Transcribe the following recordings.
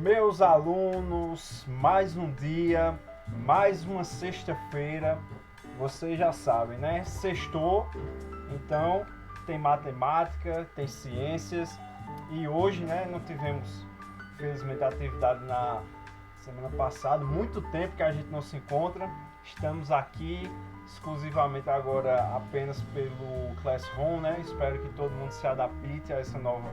Meus alunos, mais um dia, mais uma sexta-feira, vocês já sabem, né? Sextou, então tem matemática, tem ciências e hoje, né, não tivemos, infelizmente, atividade na semana passada, muito tempo que a gente não se encontra. Estamos aqui exclusivamente agora apenas pelo Classroom, né? Espero que todo mundo se adapte a essa nova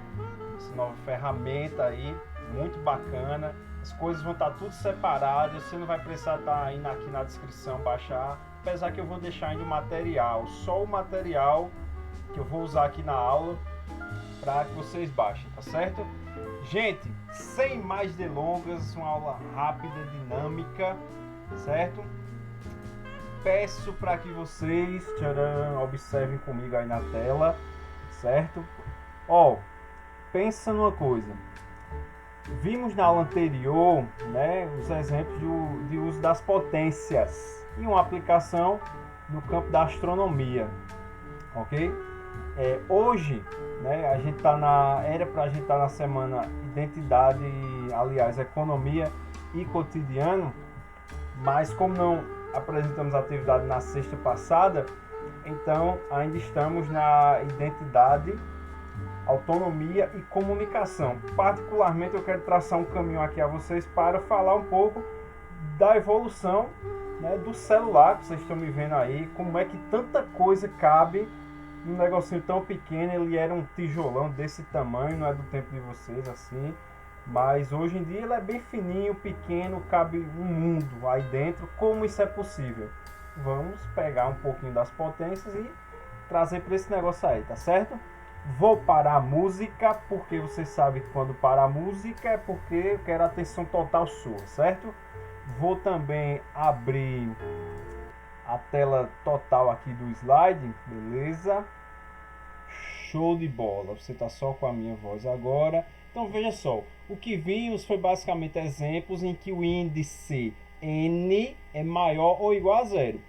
ferramenta aí, muito bacana. As coisas vão estar tudo separadas, você não vai precisar estar indo aqui na descrição baixar, apesar que eu vou deixar ainda o material, só o material que eu vou usar aqui na aula para que vocês baixem, tá certo? Gente, sem mais delongas, uma aula rápida, dinâmica, certo? Peço para que vocês observem comigo aí na tela, certo? Ó, pensa numa coisa. Vimos na aula anterior, né, os exemplos de uso das potências e uma aplicação no campo da astronomia, ok? Hoje, né, a gente era para a gente estar na semana Identidade, aliás, Economia e Cotidiano, mas como não apresentamos atividade na sexta passada, então ainda estamos na Identidade, Autonomia e Comunicação. Particularmente eu quero traçar um caminho aqui a vocês para falar um pouco da evolução, né, do celular, que vocês estão me vendo aí, como é que tanta coisa cabe num negocinho tão pequeno. Ele era um tijolão desse tamanho, não é do tempo de vocês assim, mas hoje em dia ele é bem fininho, pequeno, cabe um mundo aí dentro. Como isso é possível? Vamos pegar um pouquinho das potências e trazer para esse negócio aí, tá certo? Vou parar a música, porque você sabe que quando para a música é porque eu quero atenção total sua, certo? Vou também abrir a tela total aqui do slide, beleza? Show de bola, você está só com a minha voz agora. Então veja só, o que vimos foi basicamente exemplos em que o índice n é maior ou igual a zero.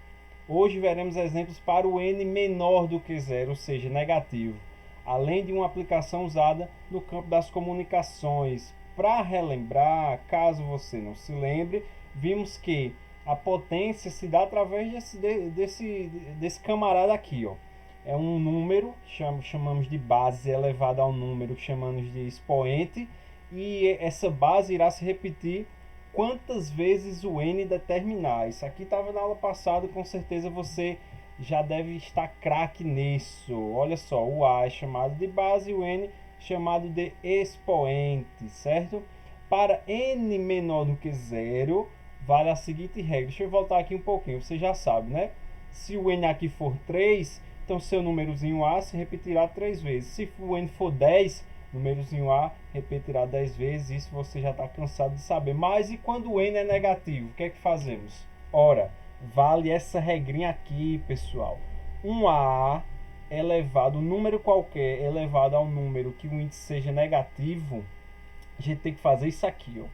Hoje veremos exemplos para o n menor do que zero, ou seja, negativo, além de uma aplicação usada no campo das comunicações. Para relembrar, caso você não se lembre, vimos que a potência se dá através desse camarada aqui, ó. É um número, chamamos de base elevada ao número, chamamos de expoente, e essa base irá se repetir quantas vezes o n determinar. Isso aqui estava na aula passada, com certeza você já deve estar craque nisso. Olha só, o A é chamado de base e o N chamado de expoente, certo? Para N menor do que zero, vale a seguinte regra. Deixa eu voltar aqui um pouquinho, você já sabe, né? Se o N aqui for 3, então seu númerozinho A se repetirá 3 vezes. Se o N for 10, númerozinho A repetirá 10 vezes. Isso você já está cansado de saber. Mas e quando o N é negativo, o que é que fazemos? Ora, vale essa regrinha aqui, pessoal. Um A elevado, um número qualquer elevado ao número que o índice seja negativo, a gente tem que fazer isso aqui, ó.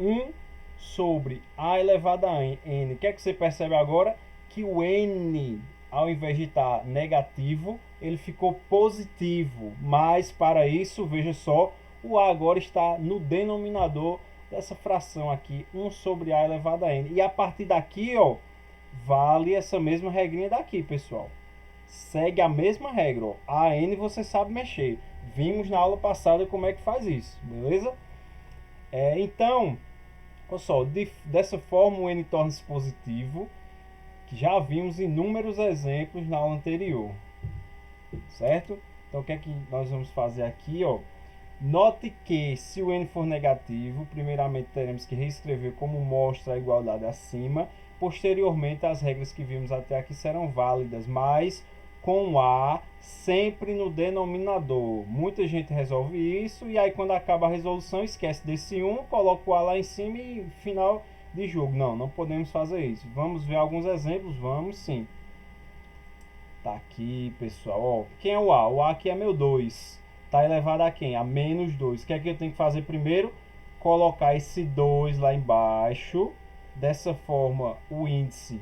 1 sobre A elevado a N. O que é que você percebe agora? Que o N, ao invés de estar negativo, ele ficou positivo. Mas para isso, veja só, o A agora está no denominador dessa fração aqui, 1 sobre A elevado a N. E a partir daqui, ó, vale essa mesma regrinha daqui, pessoal. Segue a mesma regra, ó. A N você sabe mexer. Vimos na aula passada como é que faz isso, beleza? Então, olha só, dessa forma o N torna-se positivo, que já vimos inúmeros exemplos na aula anterior, certo? Então o que é que nós vamos fazer aqui, ó? Note que se o n for negativo, primeiramente teremos que reescrever como mostra a igualdade acima. Posteriormente, as regras que vimos até aqui serão válidas, mas com A sempre no denominador. Muita gente resolve isso e aí quando acaba a resolução esquece desse 1, coloca o A lá em cima e final de jogo. Não podemos fazer isso. Vamos ver alguns exemplos? Vamos sim. Tá aqui, pessoal. Ó, quem é o A? O A aqui é meu 2. Está elevado a quem? A menos 2. O que é que eu tenho que fazer primeiro? Colocar esse 2 lá embaixo. Dessa forma, o índice,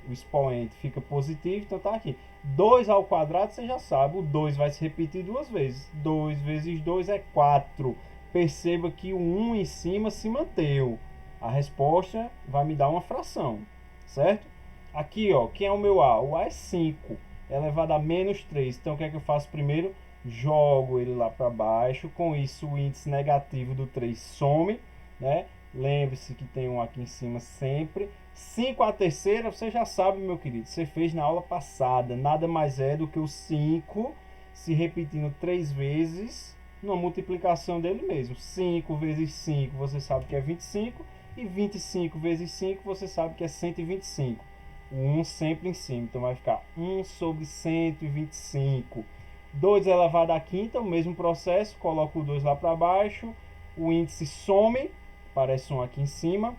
o expoente, fica positivo. Então, tá aqui. 2 ao quadrado, você já sabe. O 2 vai se repetir duas vezes. 2 vezes 2 é 4. perceba que o 1 em cima se manteve. A resposta vai me dar uma fração, certo? Aqui, ó, quem é o meu A? O A é 5, elevado a menos 3. Então, o que é que eu faço primeiro? Jogo ele lá para baixo. Com isso, o índice negativo do 3 some, né? Lembre-se que tem um aqui em cima sempre. 5 a terceira, você já sabe, meu querido. Você fez na aula passada. Nada mais é do que o 5 se repetindo 3 vezes numa multiplicação dele mesmo. 5 vezes 5, você sabe que é 25. E 25 vezes 5, você sabe que é 125. O 1 sempre em cima. Então, vai ficar 1 sobre 125. 2 elevado à quinta, o mesmo processo. Coloco o 2 lá para baixo. O índice some. Aparece um aqui em cima.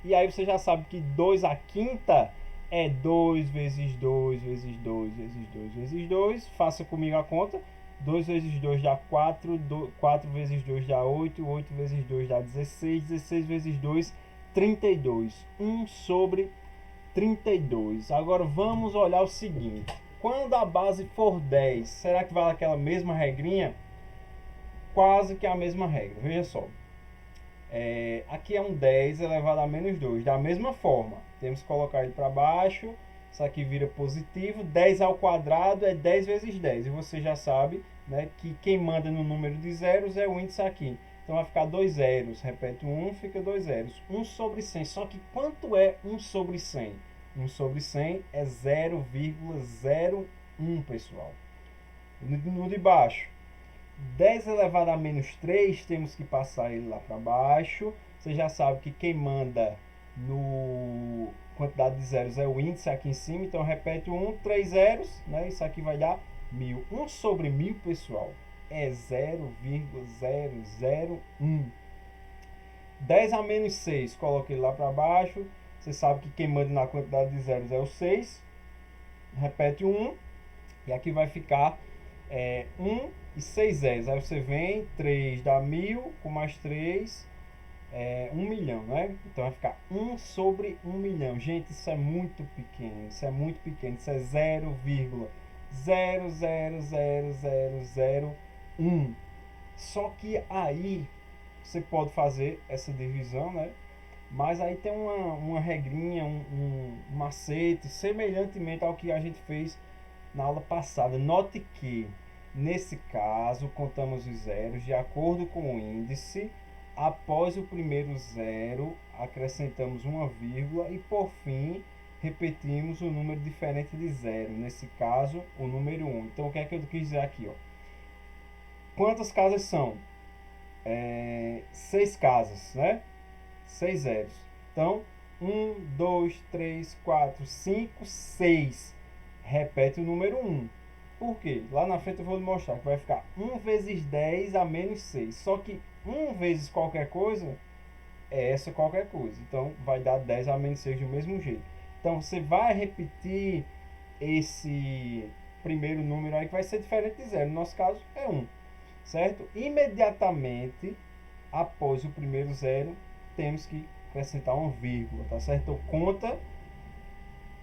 E aí você já sabe que 2 à quinta é 2 vezes 2 vezes 2 vezes 2 vezes 2. Faça comigo a conta. 2 vezes 2 dá 4, 4 vezes 2 dá 8, 8 vezes 2 dá 16, 16 vezes 2, 32. 1 sobre 32. Agora vamos olhar o seguinte. Quando a base for 10, será que vale aquela mesma regrinha? Quase que a mesma regra. Veja só. Aqui é um 10 elevado a menos 2. Da mesma forma, temos que colocar ele para baixo. Isso aqui vira positivo. 10 ao quadrado é 10 vezes 10. E você já sabe, né, que quem manda no número de zeros é o índice aqui. Então vai ficar 2 zeros. Repete 1, fica 2 zeros. 1 sobre 100. Só que quanto é 1 sobre 100? 1 sobre 100 é 0,01, pessoal. No de baixo. 10 elevado a menos 3, temos que passar ele lá para baixo. Você já sabe que quem manda no quantidade de zeros é o índice aqui em cima. Então, repete 1, 3 zeros, né? Isso aqui vai dar 1000. 1 sobre 1000, pessoal, é 0,001. 10 a menos 6, coloque ele lá para baixo. Você sabe que quem manda na quantidade de zeros é o 6. Repete 1. E aqui vai ficar 1 e 6 zeros. Aí você vem, 3 dá 1000, com mais 3, 1 milhão, né? Então vai ficar 1 sobre 1 milhão. Gente, isso é muito pequeno. Isso é muito pequeno. Isso é 0,0000001. Só que aí você pode fazer essa divisão, né? Mas aí tem uma regrinha, um macete, semelhantemente ao que a gente fez na aula passada. Note que, nesse caso, contamos os zeros de acordo com o índice. Após o primeiro zero, acrescentamos uma vírgula e, por fim, repetimos o número diferente de zero. Nesse caso, o número 1. Então, o que é que eu quis dizer aqui? Ó? Quantas casas são? 6 casas, né? 6 zeros. Então, 1, 2, 3, 4, 5, 6. Repete o número 1. Por quê? Lá na frente eu vou lhe mostrar que vai ficar 1 vezes 10 a menos 6. Só que 1 vezes qualquer coisa é essa qualquer coisa. Então, vai dar 10 a menos 6 do mesmo jeito. Então, você vai repetir esse primeiro número aí que vai ser diferente de 0. No nosso caso, é 1. Certo? Imediatamente, após o primeiro zero, temos que acrescentar uma vírgula, tá certo? Então, conta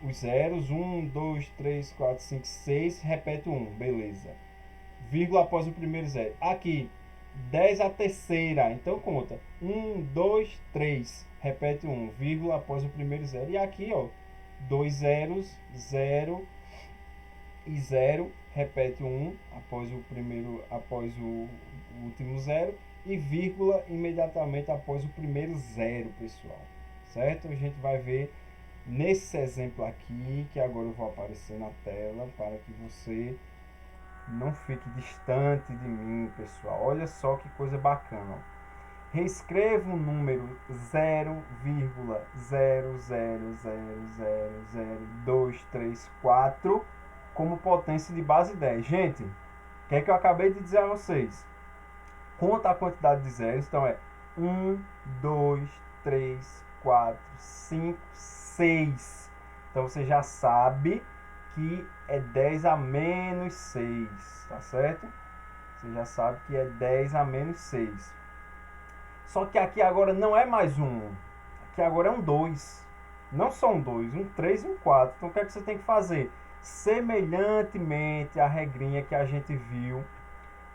os zeros, 1, 2, 3, 4, 5, 6, repete 1, beleza. Vírgula após o primeiro zero. Aqui, 10 a terceira, então conta 1, 2, 3, repete 1, vírgula após o primeiro zero. E aqui, ó, 2 zeros, 0 e 0, repete 1 após o último zero, e vírgula imediatamente após o primeiro zero, pessoal. Certo? A gente vai ver nesse exemplo aqui, que agora eu vou aparecer na tela, para que você não fique distante de mim, pessoal. Olha só que coisa bacana. Ó. Reescreva o número 0,000000234 como potência de base 10. Gente, o que é que eu acabei de dizer a vocês? Conta a quantidade de zeros. Então é 1, 2, 3, 4, 5, 6. Então você já sabe que é 10 a menos 6, tá certo? Você já sabe que é 10 a menos 6. Só que aqui agora não é mais um. Aqui agora é um 2. Não só um 2, um 3 e um 4. Então o que é que você tem que fazer? Semelhantemente à regrinha que a gente viu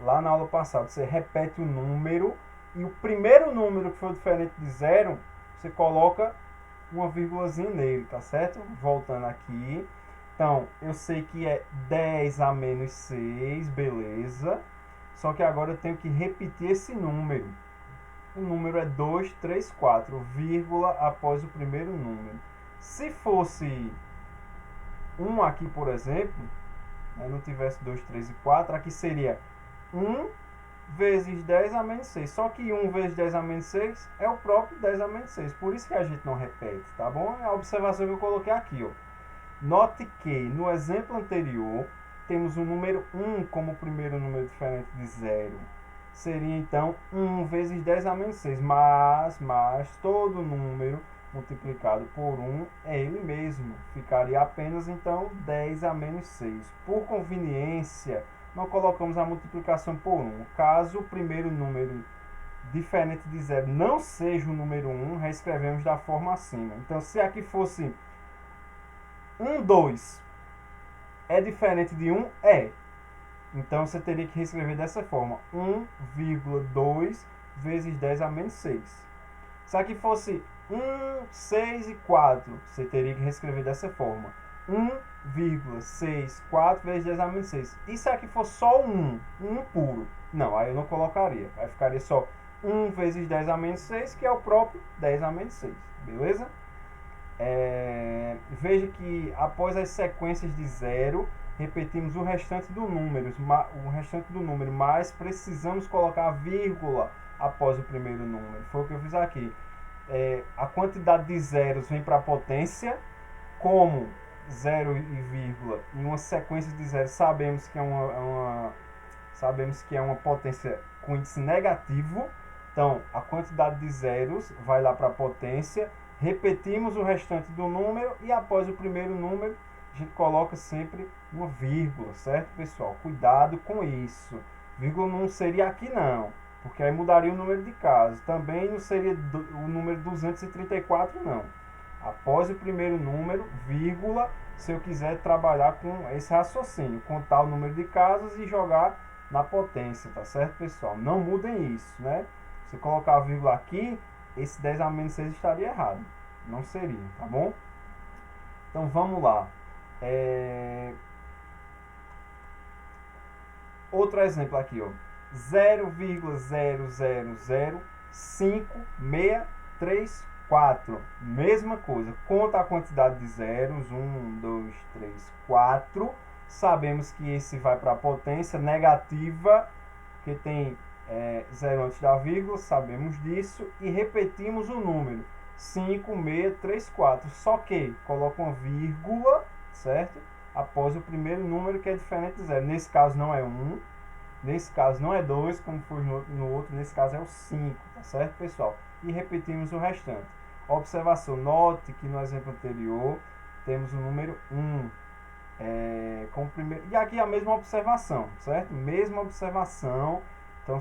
lá na aula passada, você repete o número e o primeiro número que for diferente de 0, você coloca uma vírgulazinha nele, tá certo? Voltando aqui. Então, eu sei que é 10 a menos 6, beleza. Só que agora eu tenho que repetir esse número. O número é 2, 3, 4, vírgula após o primeiro número. Se fosse 1 aqui, por exemplo, não tivesse 2, 3 e 4, aqui seria 1 vezes 10 a menos 6. Só que 1 vezes 10 a menos 6 é o próprio 10 a menos 6. Por isso que a gente não repete, tá bom? É a observação que eu coloquei aqui, ó. Note que no exemplo anterior temos o número 1 como primeiro número diferente de 0. Seria então 1 vezes 10 a menos 6. Mas todo número multiplicado por 1 é ele mesmo. Ficaria apenas então 10 a menos 6. Por conveniência, não colocamos a multiplicação por 1. Caso o primeiro número diferente de 0 não seja o número 1, reescrevemos da forma acima. Então, se aqui fosse 1, 2 é diferente de 1? É. Então, você teria que reescrever dessa forma. 1,2 vezes 10 a menos 6. Se aqui fosse 1, 6 e 4, você teria que reescrever dessa forma. 1,64 vezes 10 a menos 6. E se aqui fosse só 1 puro? Não, aí eu não colocaria. Aí ficaria só 1 vezes 10 a menos 6, que é o próprio 10 a menos 6. Beleza? Veja que após as sequências de 0, repetimos o restante do número, mas precisamos colocar a vírgula após o primeiro número. Foi o que eu fiz aqui. A quantidade de zeros vem para a potência, como 0 e vírgula, em uma sequência de zeros sabemos que é uma potência com índice negativo. Então, a quantidade de zeros vai lá para a potência, repetimos o restante do número e após o primeiro número a gente coloca sempre uma vírgula, certo, pessoal? Cuidado com isso. Vírgula não seria aqui não, porque aí mudaria o número de casas. Também não seria o número 234 não. Após o primeiro número, vírgula, se eu quiser trabalhar com esse raciocínio, contar o número de casas e jogar na potência, tá certo, pessoal? Não mudem isso, né? Se eu colocar a vírgula aqui, esse 10 a menos 6 estaria errado. Não seria, tá bom? Então vamos lá. Outro exemplo aqui, ó. 0,0005634. Mesma coisa. Conta a quantidade de zeros. 1, 2, 3, 4. Sabemos que esse vai para a potência negativa, que tem 0 antes da vírgula, sabemos disso, e repetimos o número 5634, só que coloca uma vírgula, certo? Após o primeiro número, que é diferente de 0. Nesse caso não é 1, nesse caso não é 2, como foi no outro, nesse caso é o 5, tá certo, pessoal? E repetimos o restante. Observação, note que no exemplo anterior temos o número 1 como primeiro, e aqui a mesma observação, certo? Mesma observação. Então,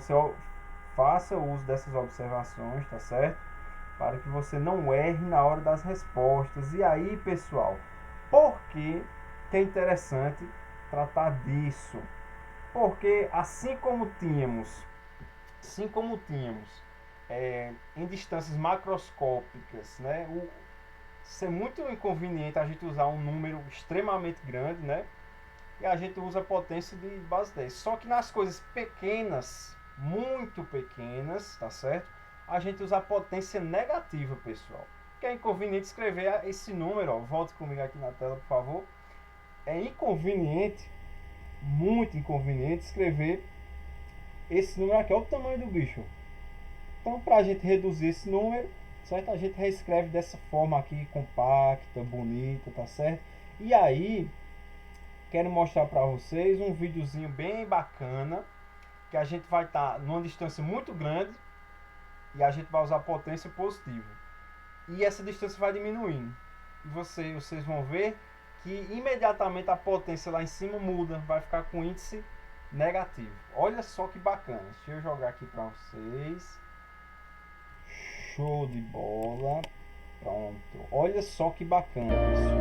faça uso dessas observações, tá certo? Para que você não erre na hora das respostas. E aí, pessoal, por que é interessante tratar disso? Porque assim como tínhamos em distâncias macroscópicas, né, isso é muito inconveniente a gente usar um número extremamente grande, né? E a gente usa a potência de base 10. Só que nas coisas pequenas, muito pequenas, tá certo? A gente usa a potência negativa, pessoal. Que é inconveniente escrever esse número, ó. Volte comigo aqui na tela, por favor. É inconveniente, muito inconveniente, escrever esse número aqui. Olha o tamanho do bicho. Então, para a gente reduzir esse número, certo? A gente reescreve dessa forma aqui, compacta, bonita, tá certo? E aí, quero mostrar para vocês um videozinho bem bacana, que a gente vai estar numa distância muito grande e a gente vai usar potência positiva. E essa distância vai diminuindo. E vocês vão ver que imediatamente a potência lá em cima muda, vai ficar com índice negativo. Olha só que bacana. Deixa eu jogar aqui para vocês. Show de bola. Pronto. Olha só que bacana, pessoal.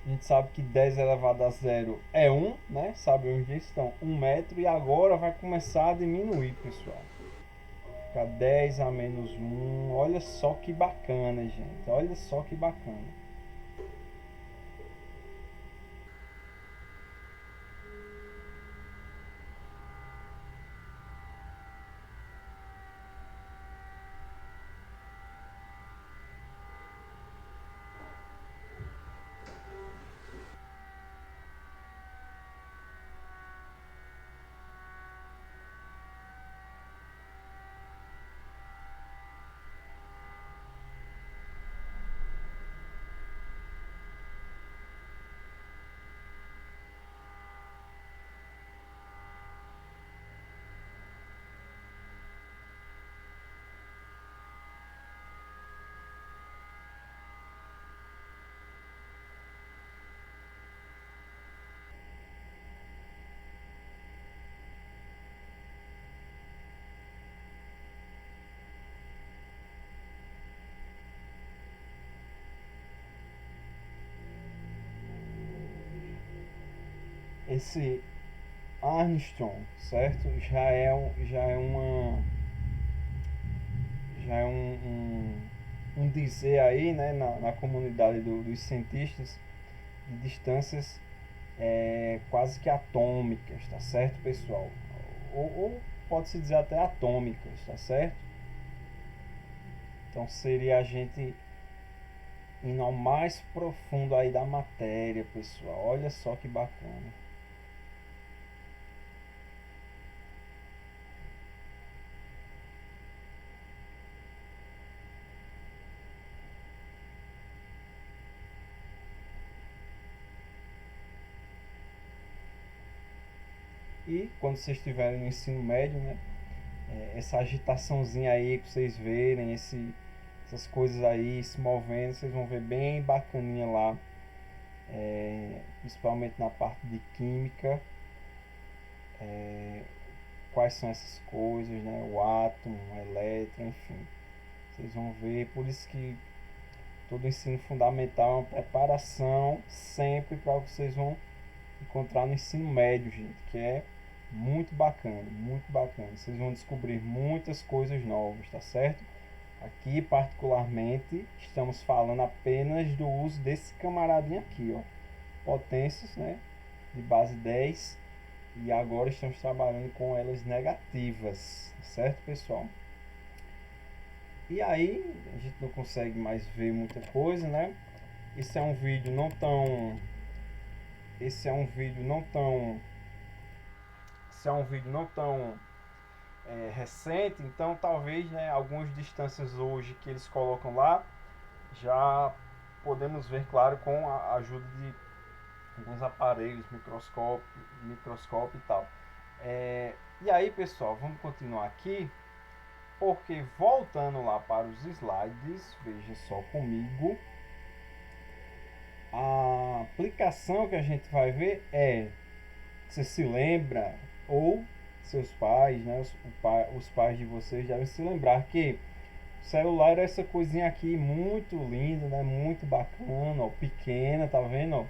A gente sabe que 10 elevado a zero é 1, né? Sabemos disso, então 1 metro. E agora vai começar a diminuir, pessoal. Fica 10 a menos 1. Olha só que bacana, gente. Olha só que bacana. Esse Armstrong, certo? Já é um dizer aí, né, na comunidade dos cientistas de distâncias quase que atômicas, tá certo, pessoal? Ou pode-se dizer até atômicas, tá certo? Então seria a gente indo ao mais profundo aí da matéria, pessoal. Olha só que bacana. E quando vocês estiverem no ensino médio, né, essa agitaçãozinha aí que vocês verem, essas coisas aí se movendo, vocês vão ver bem bacaninha lá, principalmente na parte de química, quais são essas coisas, né, o átomo, o elétron, enfim. Vocês vão ver, por isso que todo ensino fundamental é uma preparação sempre para o que vocês vão encontrar no ensino médio, gente, que é muito bacana, muito bacana. Vocês vão descobrir muitas coisas novas, tá certo? Aqui, particularmente, estamos falando apenas do uso desse camaradinho aqui, ó. Potências, né, de base 10. E agora estamos trabalhando com elas negativas, certo, pessoal? E aí, a gente não consegue mais ver muita coisa, né? Esse é um vídeo não tão... Esse é um vídeo não tão... Esse é um vídeo não tão recente, então talvez, né, algumas distâncias hoje que eles colocam lá já podemos ver, claro, com a ajuda de alguns aparelhos, microscópio e tal. E aí, pessoal, vamos continuar aqui, porque voltando lá para os slides, veja só comigo, a aplicação que a gente vai ver você se lembra, ou seus pais, né, os pais de vocês devem se lembrar que o celular era essa coisinha aqui muito linda, né, muito bacana, ó, pequena, tá vendo, ó?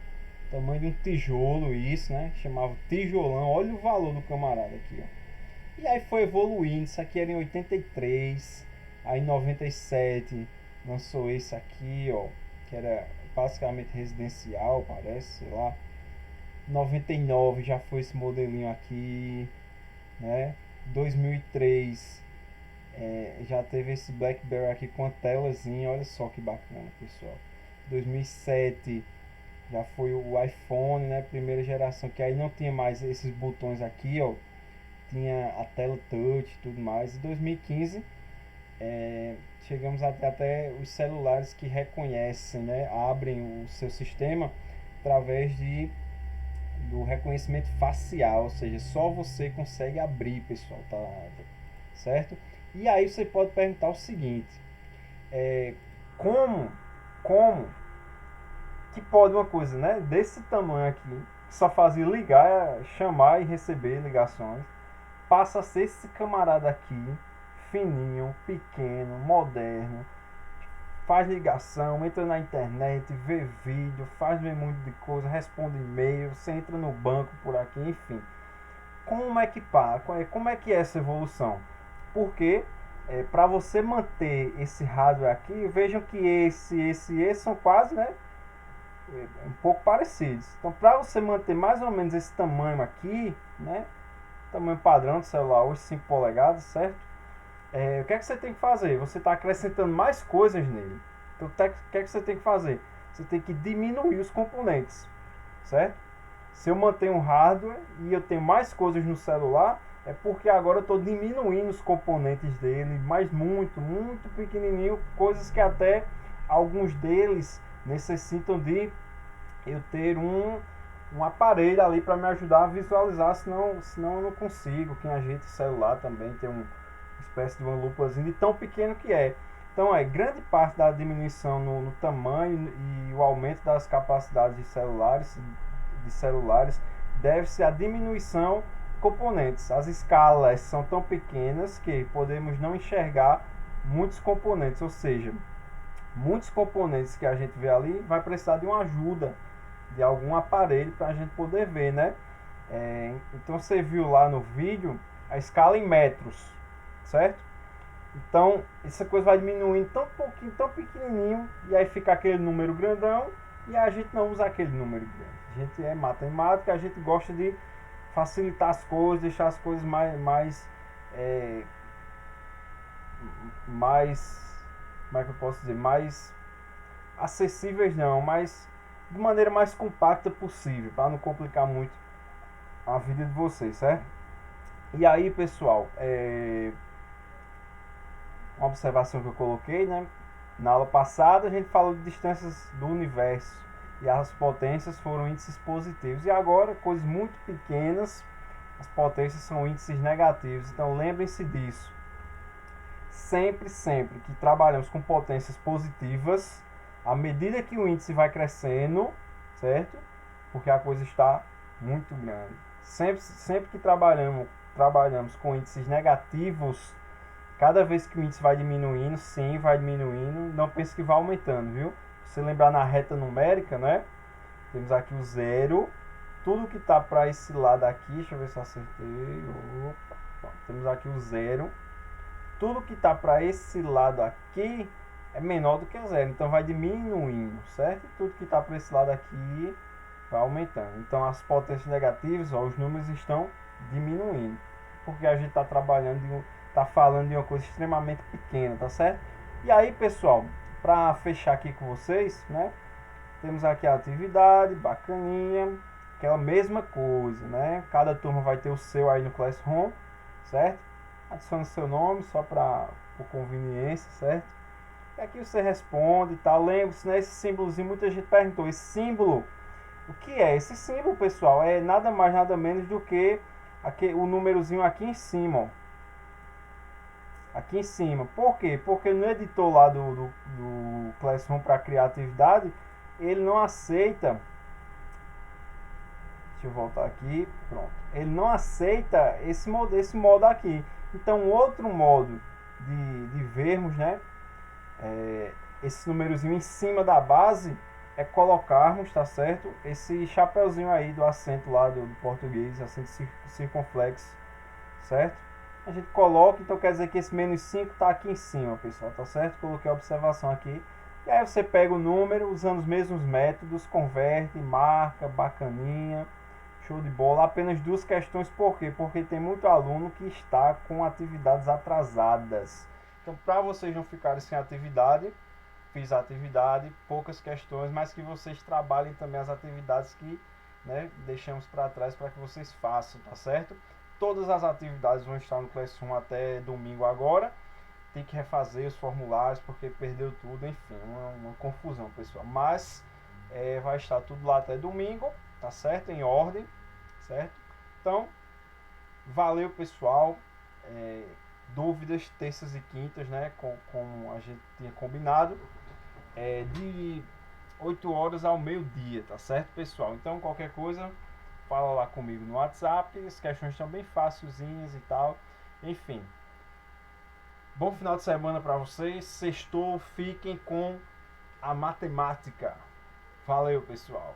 Tamanho de um tijolo isso, né? Chamava tijolão. Olha o valor do camarada aqui, ó. E aí foi evoluindo. Isso aqui era em 83. Aí em 97 lançou esse aqui, ó. Que era basicamente residencial, parece, sei lá. 99 já foi esse modelinho aqui, né? 2003 já teve esse BlackBerry aqui com a telazinha. Olha só que bacana, pessoal. 2007 já foi o iPhone, né, primeira geração, que aí não tinha mais esses botões aqui, ó, tinha a tela touch e tudo mais. Em 2015 chegamos até os celulares que reconhecem, né, abrem o seu sistema através do reconhecimento facial, ou seja, só você consegue abrir, pessoal, tá certo? E aí você pode perguntar o seguinte, como como que pode uma coisa, né, desse tamanho aqui, que só fazia ligar, chamar e receber ligações, passa a ser esse camarada aqui, fininho, pequeno, moderno, faz ligação, entra na internet, vê vídeo, faz um monte de coisa, responde e-mail, você entra no banco por aqui, enfim. Como é que é essa evolução? Porque para você manter esse hardware aqui, vejam que esse são quase, né, um pouco parecidos. Então, para você manter mais ou menos esse tamanho aqui, né, tamanho padrão do celular hoje, 5 polegadas, certo? O que é que você tem que fazer? Você está acrescentando mais coisas nele. Então, o que é que você tem que fazer? Você tem que diminuir os componentes, certo? Se eu mantenho um hardware e eu tenho mais coisas no celular, é porque agora eu estou diminuindo os componentes dele, mas muito, muito pequenininho, coisas que até alguns deles necessitam de eu ter um aparelho ali para me ajudar a visualizar, senão eu não consigo. Quem ajeita o celular também tem uma espécie de uma lupazinha de tão pequeno que é. Então, grande parte da diminuição no tamanho e o aumento das capacidades de celulares deve-se à diminuição de componentes. As escalas são tão pequenas que podemos não enxergar muitos componentes, ou seja, muitos componentes que a gente vê ali vai precisar de uma ajuda de algum aparelho para a gente poder ver, né? Então você viu lá no vídeo a escala em metros, certo? Então essa coisa vai diminuindo tão pouquinho, tão pequenininho, e aí fica aquele número grandão, e a gente não usa aquele número grande. A gente é matemática, a gente gosta de facilitar as coisas, deixar as coisas mais como é que eu posso dizer, mais acessíveis, não, mas de maneira mais compacta possível, para não complicar muito a vida de vocês, certo? E aí, pessoal, uma observação que eu coloquei, né? Na aula passada a gente falou de distâncias do universo e as potências foram índices positivos, e agora coisas muito pequenas, as potências são índices negativos. Então lembrem-se disso. Sempre que trabalhamos com potências positivas, à medida que o índice vai crescendo, certo? Porque a coisa está muito grande. Sempre que trabalhamos com índices negativos, cada vez que o índice vai diminuindo, sim, vai diminuindo, não pense que vai aumentando, viu? Se você lembrar na reta numérica, né? Temos aqui o zero, tudo que está para esse lado aqui, deixa eu ver se eu acertei. Opa, temos aqui o zero. Tudo que está para esse lado aqui é menor do que zero, então vai diminuindo, certo? Tudo que está para esse lado aqui vai aumentando. Então as potências negativas, os números estão diminuindo, porque a gente está falando de uma coisa extremamente pequena, tá certo? E aí, pessoal, para fechar aqui com vocês, né? Temos aqui a atividade, bacaninha, aquela mesma coisa, né? Cada turma vai ter o seu aí no Classroom, certo? Adicione seu nome só por conveniência, certo? E aqui você responde e tal. Lembre-se, né? Esse símbolozinho, muita gente perguntou. Esse símbolo, o que é? Esse símbolo, pessoal, é nada mais, nada menos do que o númerozinho aqui em cima, ó. Aqui em cima. Por quê? Porque no editor lá do Classroom para criar atividade, ele não aceita. Deixa eu voltar aqui. Pronto. Ele não aceita esse modo aqui. Então, outro modo de vermos, né, esse númerozinho em cima da base é colocarmos, tá certo? Esse chapeuzinho aí do acento lá do português, acento circunflexo, certo? A gente coloca, então quer dizer que esse menos 5 está aqui em cima, pessoal, tá certo? Coloquei a observação aqui. E aí você pega o número, usando os mesmos métodos, converte, marca, bacaninha. Show de bola. Apenas 2 questões, por quê? Porque tem muito aluno que está com atividades atrasadas. Então, para vocês não ficarem sem atividade, fiz a atividade, poucas questões, mas que vocês trabalhem também as atividades que, né, deixamos para trás para que vocês façam, tá certo? Todas as atividades vão estar no Classroom até domingo agora. Tem que refazer os formulários porque perdeu tudo, enfim, uma confusão, pessoal. Mas vai estar tudo lá até domingo, tá certo? Em ordem. Certo? Então, valeu, pessoal. Dúvidas terças e quintas, né? Como a gente tinha combinado, de 8 horas ao meio-dia, tá certo, pessoal? Então, qualquer coisa, fala lá comigo no WhatsApp. As questões estão bem facilzinhas e tal. Enfim, Bom final de semana para vocês. Sextou, fiquem com a matemática. Valeu, pessoal.